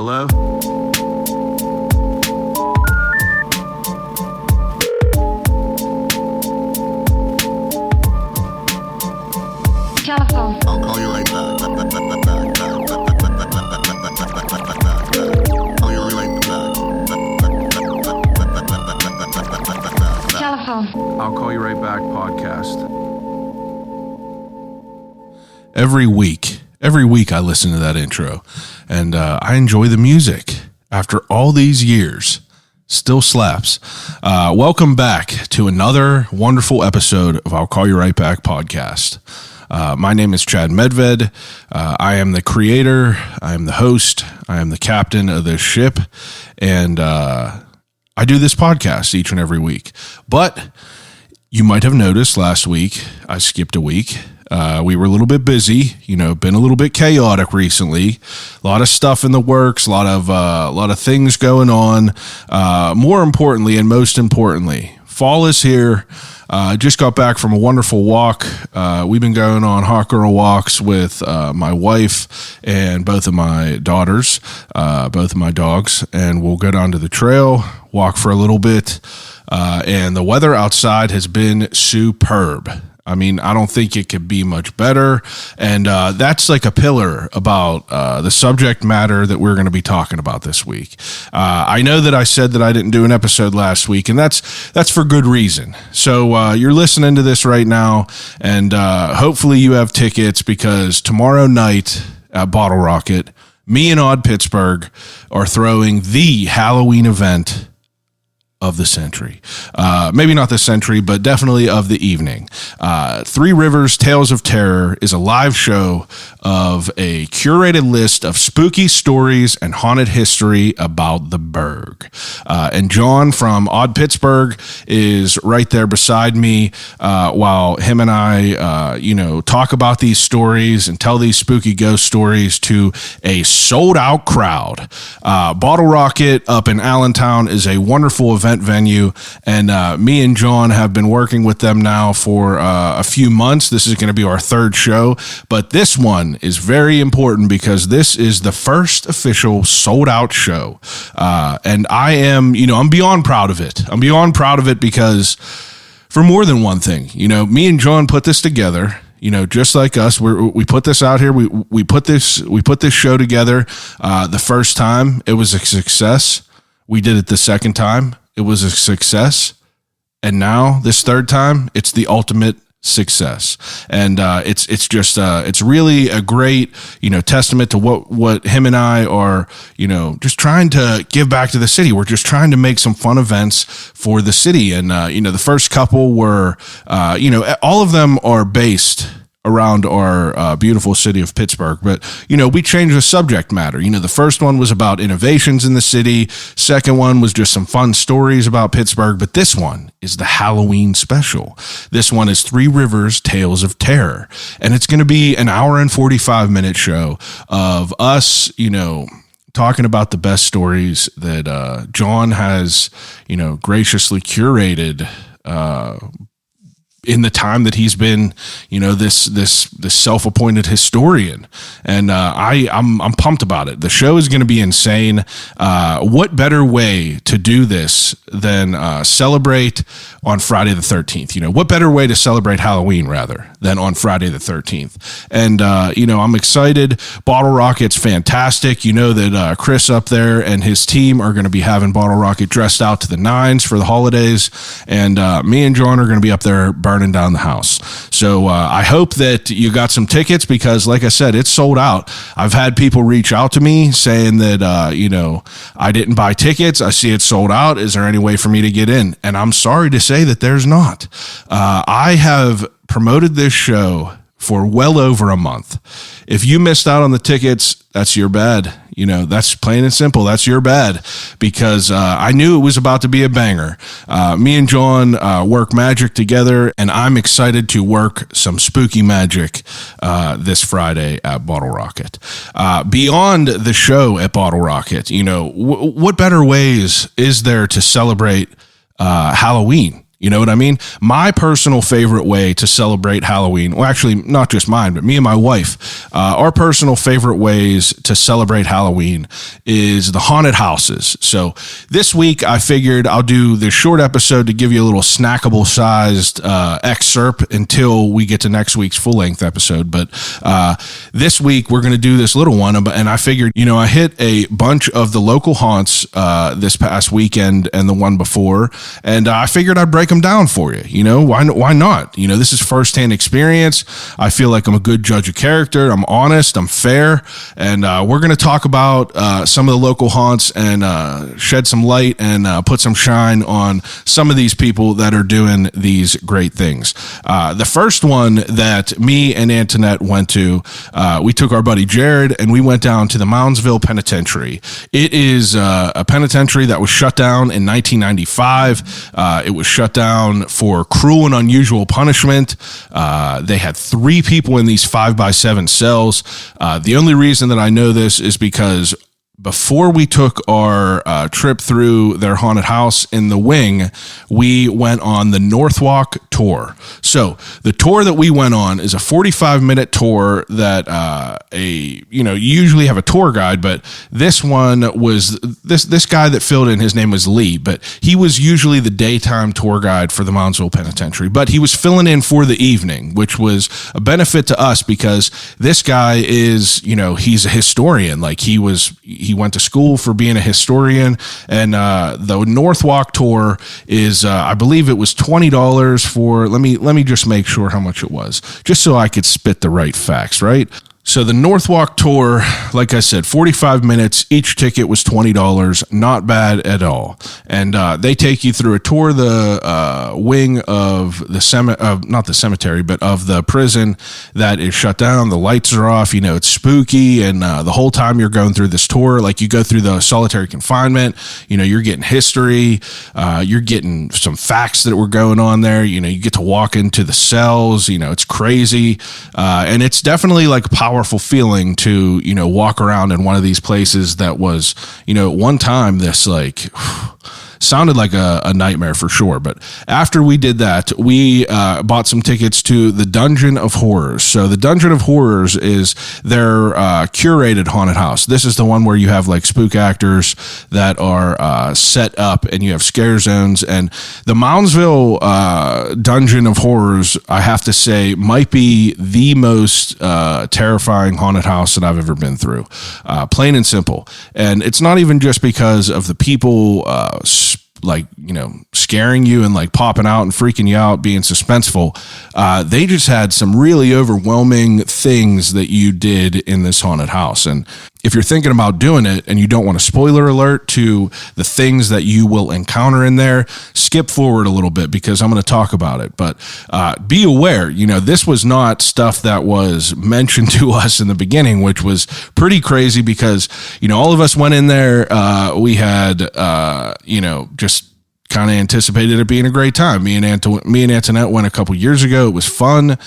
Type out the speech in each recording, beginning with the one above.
Hello? Telephone. I'll call you right back. Call you right back. Telephone. I'll call you right back podcast. Every week I listen to that intro, and I enjoy the music. After all these years, still slaps. Welcome back to another wonderful episode of I'll Call You Right Back podcast. My name is Chad Medved. I am the creator, I am the host, I am the captain of this ship, and I do this podcast each and every week. But you might have noticed last week I skipped a week. We were a little bit busy, been a little bit chaotic recently. A lot of stuff in the works, a lot of things going on. More importantly, and most importantly, fall is here. Just got back from a wonderful walk. We've been going on hot girl walks with my wife and both of my daughters, both of my dogs, and we'll go down to the trail, walk for a little bit, and the weather outside has been superb. I mean, I don't think it could be much better, and that's like a pillar about the subject matter that we're going to be talking about this week. I know that I said that I didn't do an episode last week, and that's for good reason. So you're listening to this right now, and hopefully you have tickets, because tomorrow night at Bottlerocket, me and Odd Pittsburgh are throwing the Halloween event of the century. Maybe not the century, but definitely of the evening. Three Rivers Tales of Terror is a live show of a curated list of spooky stories and haunted history about the Burgh. And John from Odd Pittsburgh is right there beside me while him and I, talk about these stories and tell these spooky ghost stories to a sold out crowd. Bottlerocket up in Allentown is a wonderful event venue, and me and John have been working with them now for a few months. This is going to be our third show, but this one is very important because this is the first official sold out show, and I am, I'm beyond proud of it. I'm beyond proud of it because for more than one thing. Me and John put this together. Just like us, we put this out here. We put this show together. The first time it was a success. We did it the second time. It was a success. And now this third time, it's the ultimate success. And it's really a great, testament to what him and I are, just trying to give back to the city. We're just trying to make some fun events for the city. And, the first couple were, all of them are based around our beautiful city of Pittsburgh. But, we changed the subject matter. The first one was about innovations in the city. Second one was just some fun stories about Pittsburgh. But this one is the Halloween special. This one is Three Rivers Tales of Terror. And it's going to be an hour and 45-minute show of us, talking about the best stories that John has, graciously curated in the time that he's been, this self-appointed historian. And I'm pumped about it. The show is going to be insane. What better way to do this than celebrate on Friday the 13th? What better way to celebrate Halloween, rather, than on Friday the 13th? And, I'm excited. Bottlerocket's fantastic. That Chris up there and his team are going to be having Bottlerocket dressed out to the nines for the holidays. And me and John are going to be up there burning down the house. So I hope that you got some tickets, because like I said, it's sold out. I've had people reach out to me saying that, I didn't buy tickets. I see it's sold out. Is there any way for me to get in? And I'm sorry to say that there's not. I have promoted this show for well over a month. If you missed out on the tickets, that's your bad. That's plain and simple. That's your bad, because I knew it was about to be a banger. Me and John work magic together, and I'm excited to work some spooky magic this Friday at Bottlerocket. Beyond the show at Bottlerocket, what better ways is there to celebrate Halloween? You know what I mean? My personal favorite way to celebrate Halloween, well, actually, not just mine, but me and my wife, our personal favorite ways to celebrate Halloween is the haunted houses. So this week, I figured I'll do this short episode to give you a little snackable sized excerpt until we get to next week's full length episode. But this week, we're going to do this little one. And I figured, I hit a bunch of the local haunts this past weekend and the one before. And I figured I'd break them down for you. Why not? This is firsthand experience. I feel like I'm a good judge of character. I'm honest. I'm fair. And we're going to talk about some of the local haunts and shed some light and put some shine on some of these people that are doing these great things. The first one that me and Antonette went to, we took our buddy Jared and we went down to the Moundsville Penitentiary. It is a penitentiary that was shut down in 1995. It was shut down for cruel and unusual punishment. They had 3 people in these 5x7 cells. The only reason that I know this is because before we took our trip through their haunted house in the wing, we went on the Northwalk tour. So the tour that we went on is a 45-minute tour that you usually have a tour guide, but this one was this guy that filled in. His name was Lee, but he was usually the daytime tour guide for the Moundsville Penitentiary, but he was filling in for the evening, which was a benefit to us because this guy is, he's a historian. Like he went to school for being a historian, and the Northwalk tour is, I believe it was $20 for. Let me just make sure how much it was, just so I could spit the right facts, right? So the Northwalk tour, like I said, 45 minutes. Each ticket was $20. Not bad at all. And they take you through a tour of the wing of the not the cemetery, but of the prison that is shut down. The lights are off. It's spooky. And the whole time you're going through this tour, like you go through the solitary confinement, you're getting history. You're getting some facts that were going on there. You get to walk into the cells. It's crazy. And it's definitely like a powerful feeling to walk around in one of these places that was at one time this like sounded like a nightmare for sure. But after we did that, we bought some tickets to the Dungeon of Horrors. So the Dungeon of Horrors is their curated haunted house. This is the one where you have like spook actors that are set up and you have scare zones. And the Moundsville Dungeon of Horrors, I have to say, might be the most terrifying haunted house that I've ever been through. Plain and simple. And it's not even just because of the people scaring you and like popping out and freaking you out, being suspenseful. They just had some really overwhelming things that you did in this haunted house. And if you're thinking about doing it and you don't want a spoiler alert to the things that you will encounter in there, skip forward a little bit because I'm going to talk about it. But be aware, this was not stuff that was mentioned to us in the beginning, which was pretty crazy because, all of us went in there. We had, just kind of anticipated it being a great time. Me and Antonette went a couple years ago. It was fun,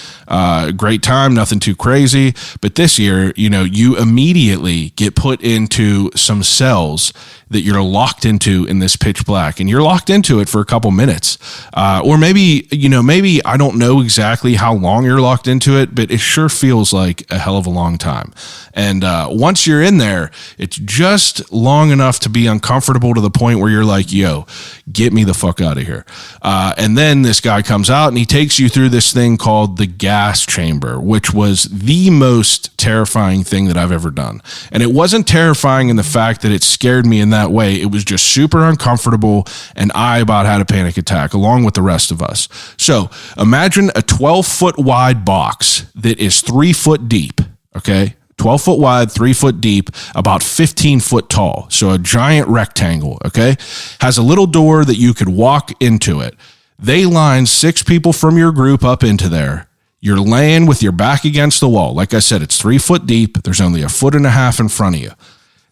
great time, nothing too crazy. But this year, you immediately get put into some cells that you're locked into in this pitch black, and you're locked into it for a couple minutes. Or maybe I don't know exactly how long you're locked into it, but it sure feels like a hell of a long time. And once you're in there, it's just long enough to be uncomfortable to the point where you're like, yo, get me the fuck out of here. And then this guy comes out and he takes you through this thing called the gas chamber, which was the most terrifying thing that I've ever done. And it wasn't terrifying in the fact that it scared me in that way. It was just super uncomfortable, and I about had a panic attack along with the rest of us. So imagine a 12-foot wide box that is 3 foot deep, okay? 12 foot wide, 3 foot deep, about 15 foot tall. So a giant rectangle, okay? Has a little door that you could walk into it. They line 6 people from your group up into there. You're laying with your back against the wall. Like I said, it's 3 foot deep. There's only 1.5 feet in front of you.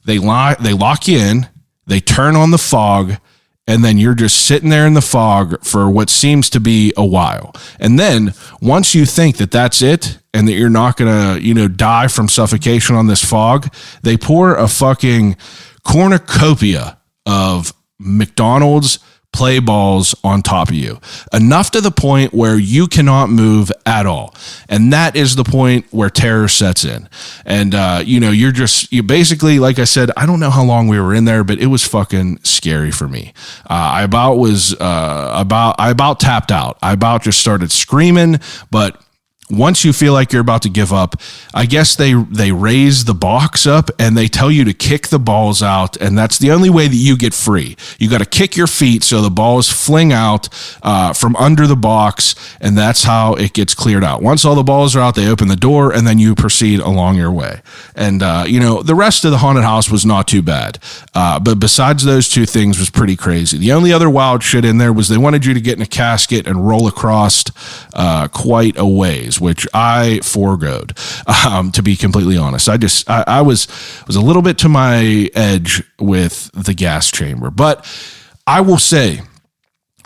They lock you in. They turn on the fog, and then you're just sitting there in the fog for what seems to be a while. And then once you think that that's it and that you're not going to, die from suffocation on this fog, they pour a fucking cornucopia of McDonald's play balls on top of you, enough to the point where you cannot move at all. And that is the point where terror sets in. And, you basically, like I said, I don't know how long we were in there, but it was fucking scary for me. I about tapped out. I about just started screaming, but once you feel like you're about to give up, I guess they raise the box up and they tell you to kick the balls out, and that's the only way that you get free. You got to kick your feet so the balls fling out from under the box, and that's how it gets cleared out. Once all the balls are out, they open the door, and then you proceed along your way. And, the rest of the haunted house was not too bad. But besides those two things was pretty crazy. The only other wild shit in there was they wanted you to get in a casket and roll across quite a ways, which I foregoed, to be completely honest. I was a little bit to my edge with the gas chamber, but I will say,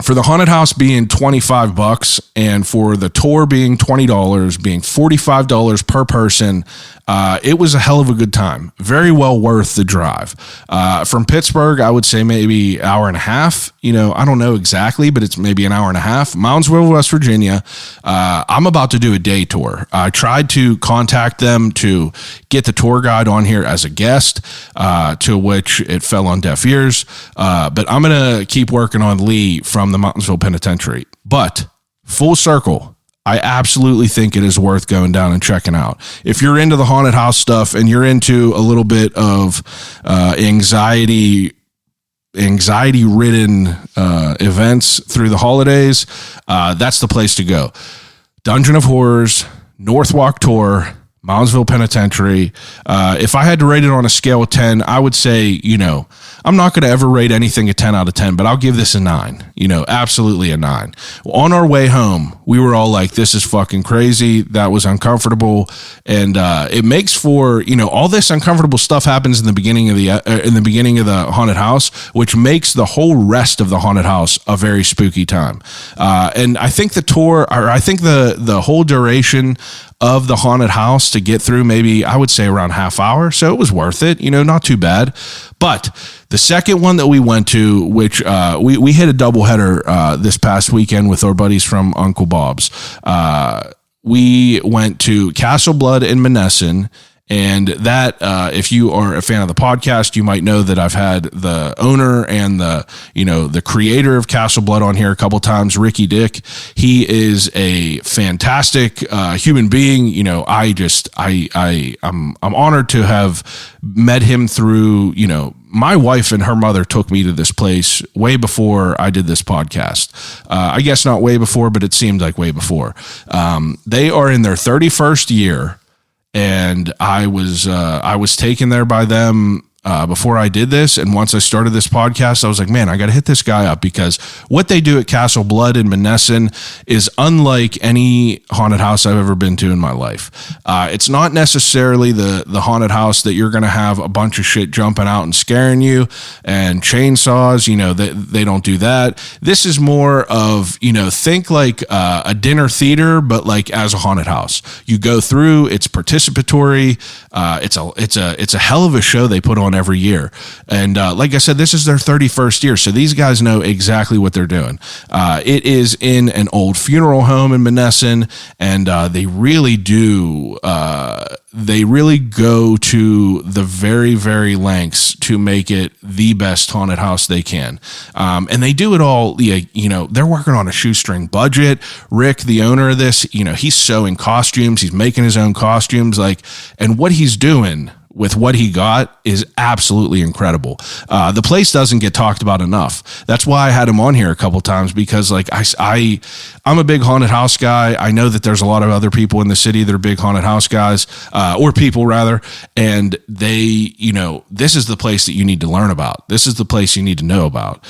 for the haunted house being $25 and for the tour being $20, being $45 per person, it was a hell of a good time. Very well worth the drive. From Pittsburgh, I would say maybe hour and a half. I don't know exactly, but it's maybe an hour and a half. Moundsville, West Virginia. I'm about to do a day tour. I tried to contact them to get the tour guide on here as a guest, to which it fell on deaf ears. But I'm going to keep working on Lee from the Moundsville Penitentiary. But full circle, I absolutely think it is worth going down and checking out. If you're into the haunted house stuff and you're into a little bit of anxiety-ridden events through the holidays, that's the place to go. Dungeon of Horrors, Northwalk Tour, Moundsville Penitentiary. If I had to rate it on a scale of 10, I would say, I'm not going to ever rate anything a 10 out of 10, but I'll give this a 9, absolutely a 9. On our way home, we were all like, this is fucking crazy. That was uncomfortable. And it makes for, all this uncomfortable stuff happens in the beginning of the haunted house, which makes the whole rest of the haunted house a very spooky time. And I think the whole duration of the haunted house to get through, maybe I would say around half hour. So it was worth it, not too bad. But the second one that we went to, which we hit a doubleheader this past weekend with our buddies from Uncle Bob's. We went to Castle Blood in Monessen. And that, if you are a fan of the podcast, you might know that I've had the owner and the creator of Castle Blood on here a couple times, Ricky Dick. He is a fantastic human being. I'm honored to have met him through, my wife and her mother took me to this place way before I did this podcast. I guess not way before, but it seemed like way before. They are in their 31st year. And I was taken there by them before I did this. And once I started this podcast, I was like, man, I got to hit this guy up, because what they do at Castle Blood in Monessen is unlike any haunted house I've ever been to in my life. It's not necessarily the haunted house that you're going to have a bunch of shit jumping out and scaring you and chainsaws. They don't do that. This is more of, think like a dinner theater, but like as a haunted house. You go through, it's participatory. It's a hell of a show they put on every year. And like I said, this is their 31st year. So these guys know exactly what they're doing. It is in an old funeral home in Monessen, and they really do. They really go to the very, very lengths to make it the best haunted house they can. And they do it all, they're working on a shoestring budget. Rick, the owner of this, he's sewing costumes. He's making his own costumes, and what he's doing with what he got is absolutely incredible. The place doesn't get talked about enough. That's why I had him on here a couple times, because I'm a big haunted house guy. I know that there's a lot of other people in the city that are big haunted house guys, or people rather. And they, this is the place that you need to learn about. This is the place you need to know about.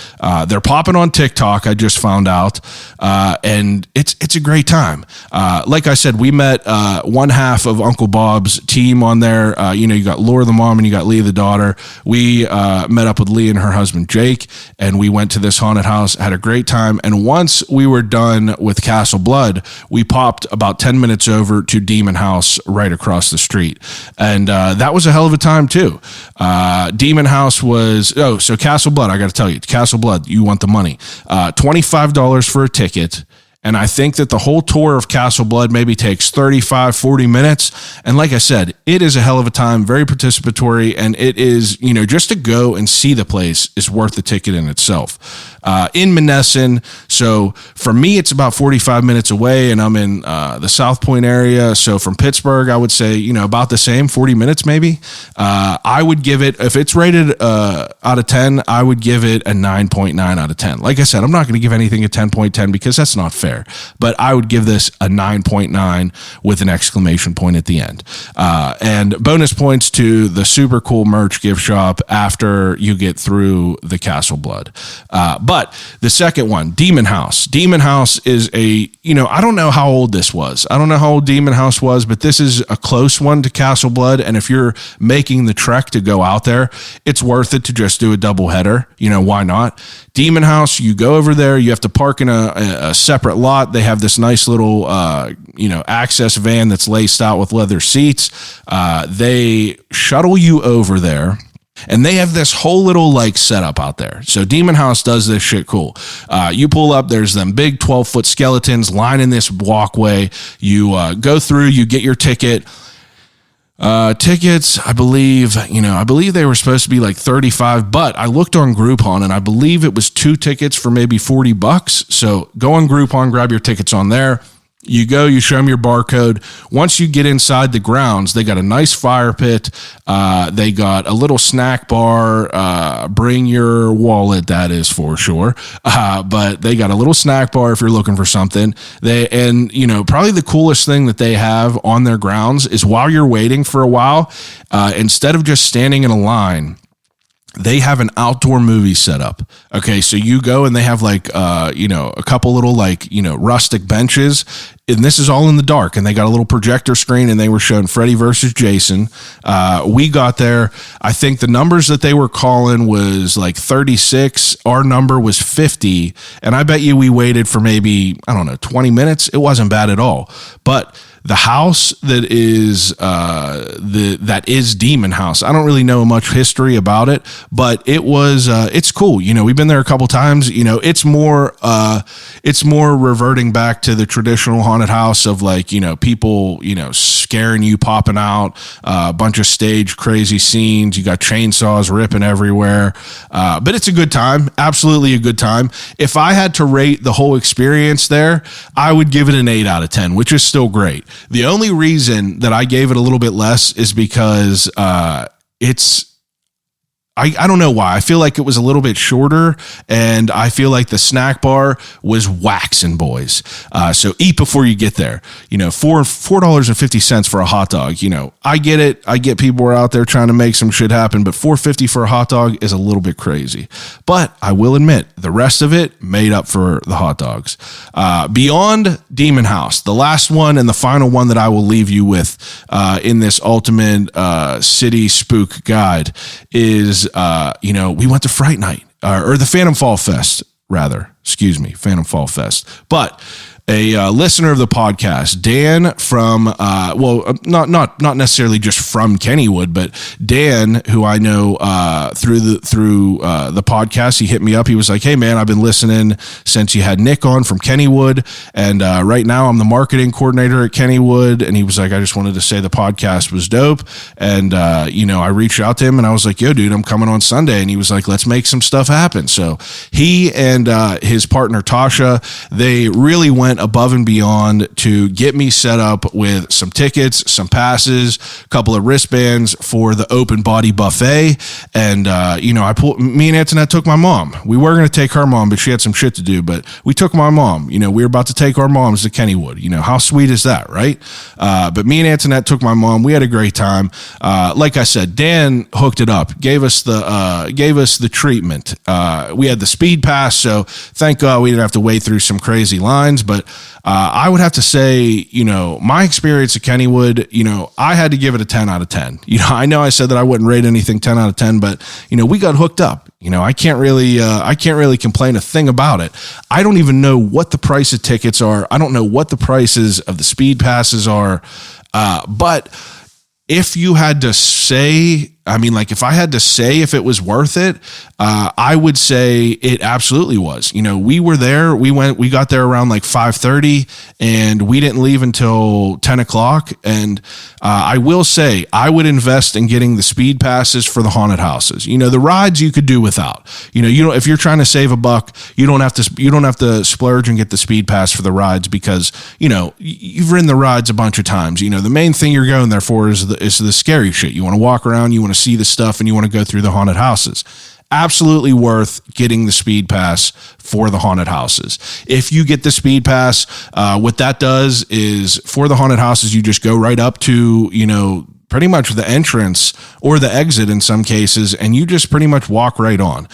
They're popping on TikTok. I just found out. And it's a great time. Like I said, we met one half of Uncle Bob's team on there. You got got Laura the mom and you got Leah the daughter. We met up with Leah and her husband Jake, and we went to this haunted house, had a great time. And once we were done with Castle Blood, we popped about 10 minutes over to Demon House right across the street. And that was a hell of a time too. Demon House was, so Castle Blood, I got to tell you, Castle Blood, you want the money. $25 for a ticket. And I think that the whole tour of Castle Blood maybe takes 35, 40 minutes. And like I said, it is a hell of a time, very participatory. And it is, just to go and see the place is worth the ticket in itself. In Monessen. So for me, it's about 45 minutes away, and I'm in the South Point area. So from Pittsburgh, I would say, about the same, 40 minutes maybe. I would give it, if it's rated out of 10, I would give it a 9.9 out of 10. Like I said, I'm not going to give anything a 10.10 because that's not fair. But I would give this a 9.9 with an exclamation point at the end. And bonus points to the super cool merch gift shop after you get through the Castle Blood. But the second one, Demon House. Demon House is I don't know how old this was. I don't know how old Demon House was, but this is a close one to Castle Blood. And if you're making the trek to go out there, it's worth it to just do a double header. Why not? Demon House, you go over there, you have to park in a separate lot. They have this nice little, access van that's laced out with leather seats. They shuttle you over there. And they have this whole little setup out there. So Demon House does this shit cool. You pull up, there's them big 12-foot skeletons lining this walkway. You go through, you get your ticket. Tickets, I believe they were supposed to be like $35, but I looked on Groupon and I believe it was 2 tickets for maybe $40. So go on Groupon, grab your tickets on there. You go, you show them your barcode. Once you get inside the grounds, they got a nice fire pit. They got a little snack bar. Bring your wallet, that is for sure. But they got a little snack bar if you're looking for something. Probably the coolest thing that they have on their grounds is while you're waiting for a while, instead of just standing in a line, they have an outdoor movie set up. Okay, so you go and they have a couple little rustic benches, and this is all in the dark, and they got a little projector screen, and they were showing Freddy versus Jason. We got there. I think the numbers that they were calling was 36. Our number was 50, and I bet you we waited for maybe, 20 minutes. It wasn't bad at all. But the house that is Demon House, I don't really know much history about it, but it was it's cool. We've been there a couple times. It's more reverting back to the traditional haunted house of people scaring you, popping out, a bunch of stage crazy scenes. You got chainsaws ripping everywhere, but it's a good time. Absolutely a good time. If I had to rate the whole experience there, I would give it an 8 out of 10, which is still great. The only reason that I gave it a little bit less is because I don't know why. I feel like it was a little bit shorter, and I feel like the snack bar was waxing, boys. So eat before you get there. $4.50 for a hot dog. I get it. I get people are out there trying to make some shit happen, but $4.50 for a hot dog is a little bit crazy. But I will admit, the rest of it made up for the hot dogs. Beyond Demon House, the last one and the final one that I will leave you with in this ultimate city spook guide is we went to Fright Night or the Phantom Fall Fest, rather. Excuse me, Phantom Fall Fest. But a listener of the podcast, Dan from, not necessarily just from Kennywood, but Dan, who I know through the podcast, he hit me up. He was like, "Hey man, I've been listening since you had Nick on from Kennywood, and right now I'm the marketing coordinator at Kennywood." And he was like, "I just wanted to say the podcast was dope." And I reached out to him and I was like, "Yo, dude, I'm coming on Sunday." And he was like, "Let's make some stuff happen." So he and his partner Tasha, they really went above and beyond to get me set up with some tickets, some passes, a couple of wristbands for the open body buffet. And, me and Antonette took my mom. We were going to take her mom, but she had some shit to do, but we took my mom. We were about to take our moms to Kennywood. How sweet is that, right? But me and Antonette took my mom. We had a great time. Like I said, Dan hooked it up, gave us the treatment. We had the speed pass, so thank God we didn't have to wait through some crazy lines, but but I would have to say, my experience at Kennywood, I had to give it a 10 out of 10. I know I said that I wouldn't rate anything 10 out of 10, but we got hooked up. I can't really complain a thing about it. I don't even know what the price of tickets are. I don't know what the prices of the speed passes are. But if you had to say, if I had to say if it was worth it, I would say it absolutely was. We were there. We got there around like 5:30, and we didn't leave until 10 o'clock. And I will say I would invest in getting the speed passes for the haunted houses. The rides you could do without. If you're trying to save a buck, you don't have to splurge and get the speed pass for the rides because you've ridden the rides a bunch of times. The main thing you're going there for is the scary shit. You want to walk around, you want to see the stuff, and you want to go through the haunted houses. Absolutely worth getting the speed pass for the haunted houses. If you get the speed pass, what that does is for the haunted houses, you just go right up to, pretty much the entrance or the exit in some cases, and you just pretty much walk right on.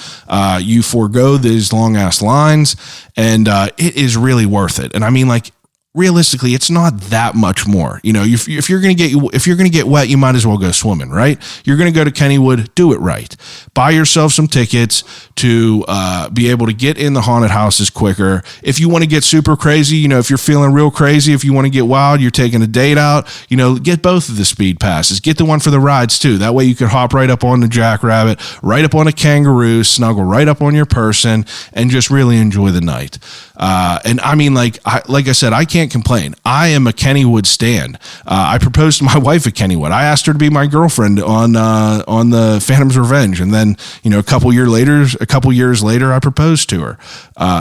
You forego these long ass lines, and it is really worth it. And realistically, it's not that much more. If you're going to get wet, you might as well go swimming, right? You're going to go to Kennywood, do it right. Buy yourself some tickets to be able to get in the haunted houses quicker. If you want to get super crazy, if you're feeling real crazy, if you want to get wild, you're taking a date out, get both of the speed passes. Get the one for the rides too. That way you can hop right up on the jackrabbit, right up on a kangaroo, snuggle right up on your person, and just really enjoy the night. Like I said, I can't complain. I am a Kennywood stan. I proposed to my wife at Kennywood. I asked her to be my girlfriend on the Phantom's Revenge, and then a couple years later, I proposed to her.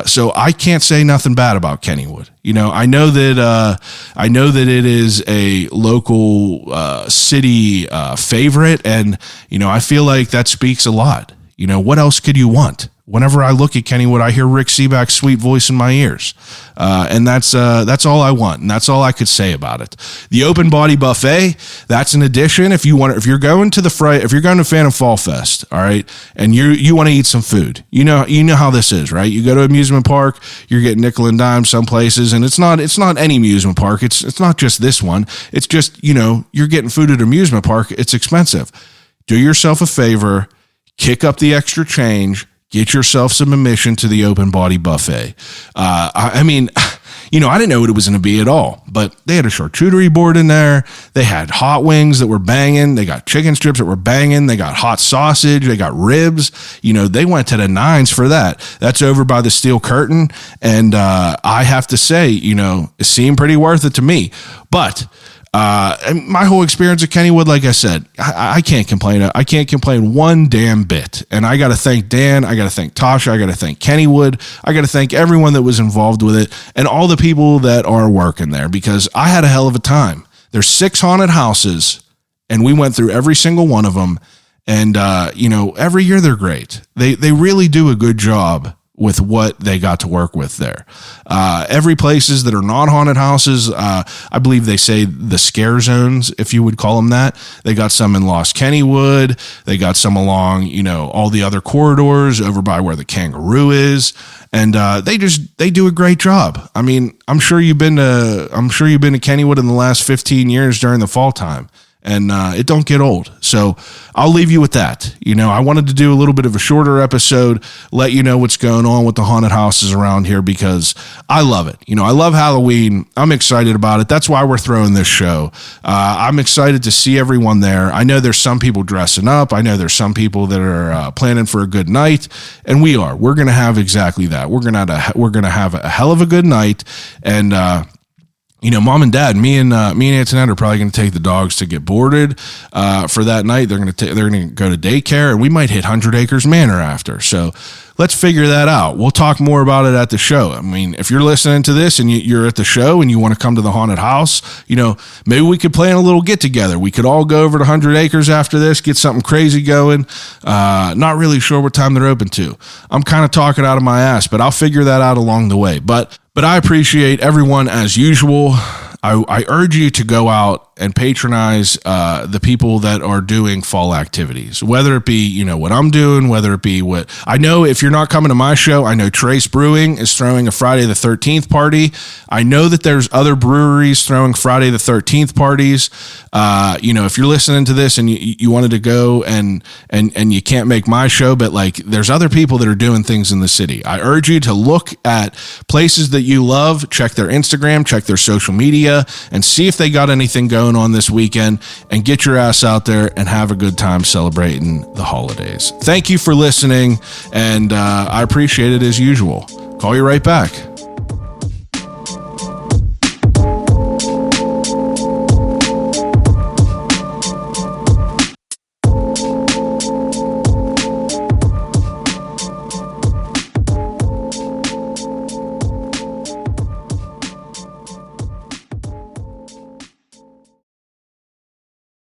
So I can't say nothing bad about Kennywood. I know that it is a local city favorite, and I feel like that speaks a lot. What else could you want? Whenever I look at Kennywood, I hear Rick Seaback's sweet voice in my ears. And that's all I want. And that's all I could say about it. The open body buffet, that's an addition. If you're going to Phantom Fall Fest, all right, and you want to eat some food, you know how this is, right? You go to an amusement park, you're getting nickel and dime some places, and it's not any amusement park. It's not just this one. It's just, you're getting food at an amusement park. It's expensive. Do yourself a favor, kick up the extra change, get yourself some admission to the open body buffet. I didn't know what it was going to be at all, but they had a charcuterie board in there. They had hot wings that were banging. They got chicken strips that were banging. They got hot sausage. They got ribs. They went to the nines for that. That's over by the steel curtain. And I have to say, it seemed pretty worth it to me. But my whole experience at Kennywood, like I said, I can't complain. I can't complain one damn bit. And I got to thank Dan. I got to thank Tasha. I got to thank Kennywood. I got to thank everyone that was involved with it and all the people that are working there, because I had a hell of a time. There's 6 haunted houses, and we went through every single one of them. And, every year they're great. They really do a good job with what they got to work with there. Every places that are not haunted houses, I believe they say the scare zones, if you would call them that. They got some in Lost Kennywood. They got some along, all the other corridors over by where the kangaroo is. And they do a great job. I'm sure you've been to Kennywood in the last 15 years during the fall time. And it don't get old. So I'll leave you with that. I wanted to do a little bit of a shorter episode, let you know what's going on with the haunted houses around here, because I love it. I love Halloween. I'm excited about it. That's why we're throwing this show. I'm excited to see everyone there. I know there's some people dressing up. I know there's some people that are planning for a good night, and we're going to have exactly that. We're going to have a hell of a good night, and Mom and Dad, me and Antonette are probably going to take the dogs to get boarded for that night. They're going to go to daycare, and we might hit 100 Acres Manor after. So let's figure that out. We'll talk more about it at the show. If you're listening to this and you're at the show and you want to come to the haunted house, maybe we could plan a little get together. We could all go over to 100 Acres after this, get something crazy going. Not really sure what time they're open to. I'm kind of talking out of my ass, but I'll figure that out along the way. But I appreciate everyone as usual. I urge you to go out and patronize the people that are doing fall activities, whether it be, what I'm doing, whether it be what I know. If you're not coming to my show, I know Trace Brewing is throwing a Friday the 13th party. I know that there's other breweries throwing Friday the 13th parties. If you're listening to this and you wanted to go and you can't make my show, but like there's other people that are doing things in the city. I urge you to look at places that you love, check their Instagram, check their social media, and see if they got anything going on this weekend, and get your ass out there and have a good time celebrating the holidays. Thank you for listening, and I appreciate it as usual. Call you right back.